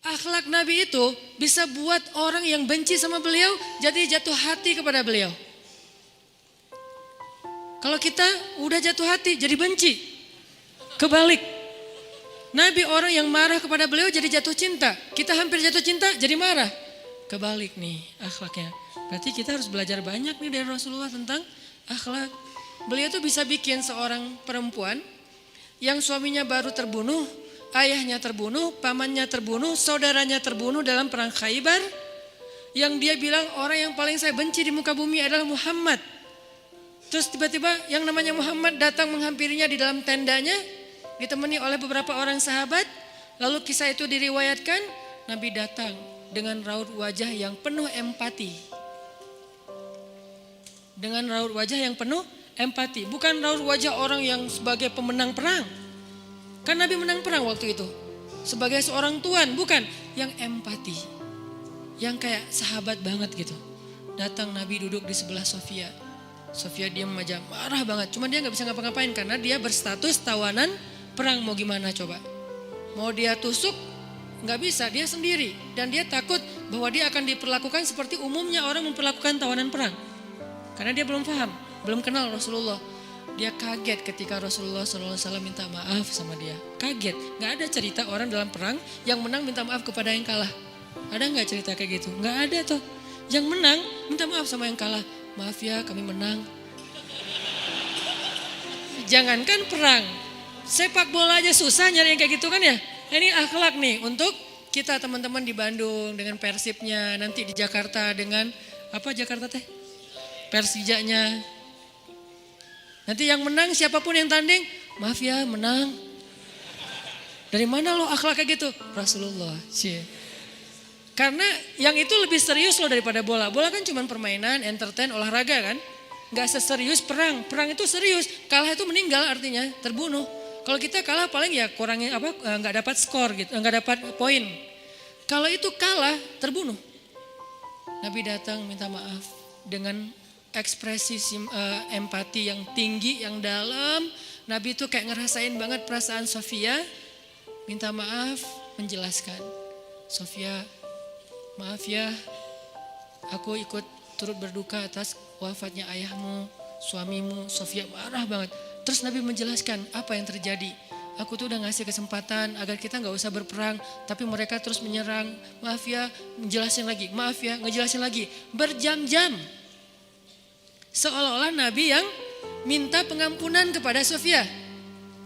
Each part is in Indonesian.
Akhlak Nabi itu bisa buat orang yang benci sama beliau jadi jatuh hati kepada beliau. Kalau kita udah jatuh hati jadi benci. Kebalik. Nabi orang yang marah kepada beliau jadi jatuh cinta. Kita hampir jatuh cinta jadi marah. Kebalik nih akhlaknya. Berarti kita harus belajar banyak nih dari Rasulullah tentang akhlak. Beliau tuh bisa bikin seorang perempuan yang suaminya baru terbunuh, ayahnya terbunuh, pamannya terbunuh, saudaranya terbunuh dalam perang Khaybar. Yang dia bilang orang yang paling saya benci di muka bumi adalah Muhammad. Terus tiba-tiba yang namanya Muhammad datang menghampirinya di dalam tendanya, ditemani oleh beberapa orang sahabat. Lalu kisah itu diriwayatkan, Nabi datang dengan raut wajah yang penuh empati. Dengan raut wajah yang penuh empati. Bukan raut wajah orang yang sebagai pemenang perang. Kan Nabi menang perang waktu itu. Sebagai seorang tuan, bukan. Yang empati. Yang kayak sahabat banget gitu. Datang Nabi duduk di sebelah Sofia. Sofia diam aja, marah banget. Cuma dia gak bisa ngapa-ngapain karena dia berstatus tawanan perang. Mau gimana coba? Mau dia tusuk? Gak bisa, dia sendiri. Dan dia takut bahwa dia akan diperlakukan seperti umumnya orang memperlakukan tawanan perang. Karena dia belum paham, belum kenal Rasulullah. Dia kaget ketika Rasulullah SAW minta maaf sama dia. Kaget, gak ada cerita orang dalam perang yang menang minta maaf kepada yang kalah. Ada gak cerita kayak gitu? Gak ada tuh. Yang menang minta maaf sama yang kalah. Maaf ya kami menang. Jangankan perang, sepak bola aja susah nyari yang kayak gitu kan ya. Ini akhlak nih untuk kita teman-teman di Bandung dengan Persibnya. Nanti di Jakarta dengan apa Jakarta teh? Persijanya. Nanti yang menang siapapun yang tanding, maaf ya menang. Dari mana lo akhlak kayak gitu? Rasulullah. Karena yang itu lebih serius loh daripada bola. Bola kan cuma permainan, entertain, olahraga kan. Gak seserius perang. Perang itu serius. Kalah itu meninggal artinya terbunuh. Kalau kita kalah paling ya kurangnya apa? Nggak dapat skor gitu, nggak dapat poin. Kalau itu kalah terbunuh. Nabi datang minta maaf dengan ekspresi empati yang tinggi, yang dalam. Nabi itu kayak ngerasain banget perasaan Sofia. Minta maaf, menjelaskan. Sofia, maaf ya, aku ikut turut berduka atas wafatnya ayahmu, suamimu. Sofia marah banget. Terus Nabi menjelaskan apa yang terjadi. Aku tuh udah ngasih kesempatan agar kita gak usah berperang. Tapi mereka terus menyerang. Maaf ya, menjelasin lagi. Maaf ya, ngejelasin lagi. Berjam-jam. Seolah-olah Nabi yang minta pengampunan kepada Sofia.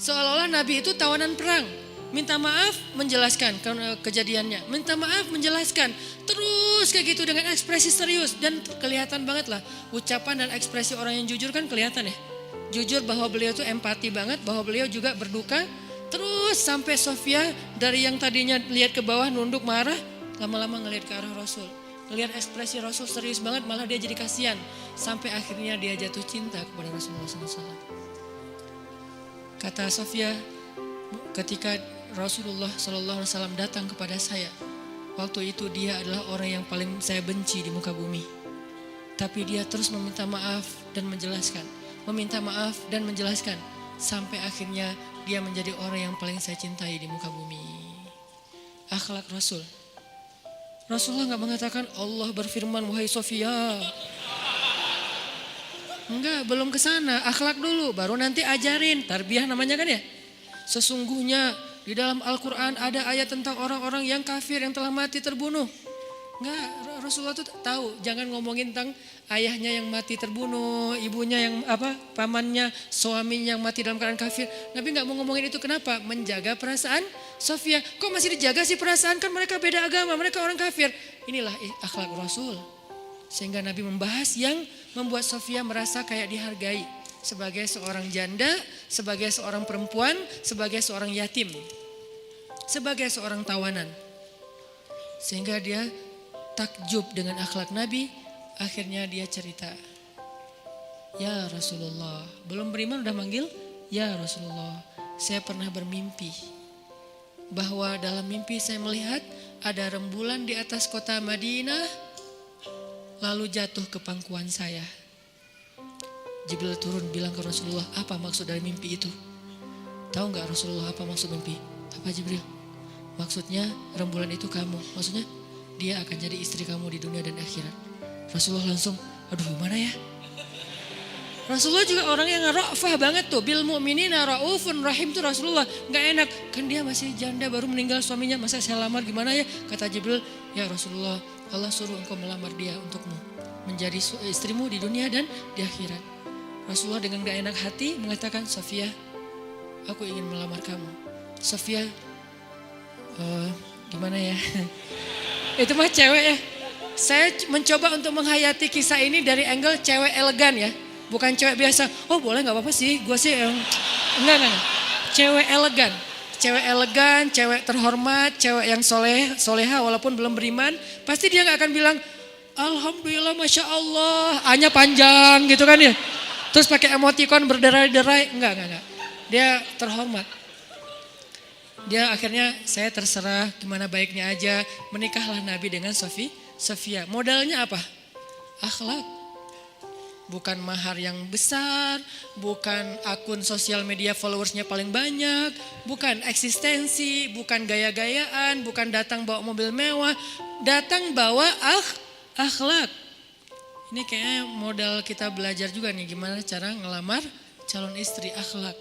Seolah-olah Nabi itu tawanan perang. Minta maaf, menjelaskan kejadiannya. Minta maaf, menjelaskan. Terus kayak gitu dengan ekspresi serius. Dan kelihatan banget lah. Ucapan dan ekspresi orang yang jujur kan kelihatan ya. Jujur bahwa beliau tuh empati banget. Bahwa beliau juga berduka. Terus sampai Sofia dari yang tadinya lihat ke bawah nunduk marah. Lama-lama ngelihat ke arah Rasul. Ngelihat ekspresi Rasul serius banget, malah dia jadi kasihan. Sampai akhirnya dia jatuh cinta kepada Rasulullah SAW. Kata Sofia, ketika Rasulullah SAW datang kepada saya, waktu itu dia adalah orang yang paling saya benci di muka bumi. Tapi dia terus meminta maaf dan menjelaskan. Meminta maaf dan menjelaskan. Sampai akhirnya dia menjadi orang yang paling saya cintai di muka bumi. Akhlak Rasul. Rasulullah gak mengatakan Allah berfirman wahai Sofia. Enggak, belum ke sana. Akhlak dulu, baru nanti ajarin. Tarbiyah namanya kan ya. Sesungguhnya di dalam Al-Quran ada ayat tentang orang-orang yang kafir yang telah mati terbunuh. Enggak, Rasulullah tuh tahu. Jangan ngomongin tentang ayahnya yang mati terbunuh, ibunya yang pamannya, suaminya yang mati dalam keadaan kafir. Nabi gak mau ngomongin itu, kenapa? Menjaga perasaan Sofia. Kok masih dijaga sih perasaan, kan mereka beda agama, mereka orang kafir. Inilah akhlak Rasul. Sehingga Nabi membahas yang membuat Sofia merasa kayak dihargai. Sebagai seorang janda, sebagai seorang perempuan, sebagai seorang yatim. Sebagai seorang tawanan. Sehingga dia takjub dengan akhlak Nabi. Akhirnya dia cerita, ya Rasulullah, belum beriman udah manggil, ya Rasulullah, saya pernah bermimpi bahwa dalam mimpi saya melihat ada rembulan di atas kota Madinah, lalu jatuh ke pangkuan saya. Jibril turun bilang ke Rasulullah, apa maksud dari mimpi itu? Tahu gak Rasulullah apa maksud mimpi? Apa Jibril? Maksudnya rembulan itu kamu. Maksudnya dia akan jadi istri kamu di dunia dan akhirat. Rasulullah langsung, aduh gimana ya? Rasulullah juga orang yang ra'fah banget tuh. Bil mu'minina ra'ufun rahim tuh Rasulullah. Gak enak, kan dia masih janda baru meninggal suaminya. Masa saya lamar gimana ya? Kata Jibril, ya Rasulullah, Allah suruh engkau melamar dia untukmu. Menjadi istrimu di dunia dan di akhirat. Rasulullah dengan gak enak hati mengatakan, Sofia, aku ingin melamar kamu. Sofia, gimana ya? Itu mah cewek ya. Saya mencoba untuk menghayati kisah ini dari angle cewek elegan ya. Bukan cewek biasa, oh boleh gak apa-apa sih, gue sih enggak. Cewek elegan, cewek terhormat, cewek yang soleha walaupun belum beriman. Pasti dia gak akan bilang, Alhamdulillah Masya Allah, A-nya panjang gitu kan ya. Terus pakai emoticon berderai-derai, enggak. Dia terhormat. Dia akhirnya saya terserah gimana baiknya aja, menikahlah Nabi dengan Sofia. Modalnya apa? Akhlak. Bukan mahar yang besar, bukan akun sosial media followersnya paling banyak, bukan eksistensi, bukan gaya-gayaan, bukan datang bawa mobil mewah, datang bawa akhlak. Ini kayaknya modal kita belajar juga nih gimana cara ngelamar calon istri, akhlak.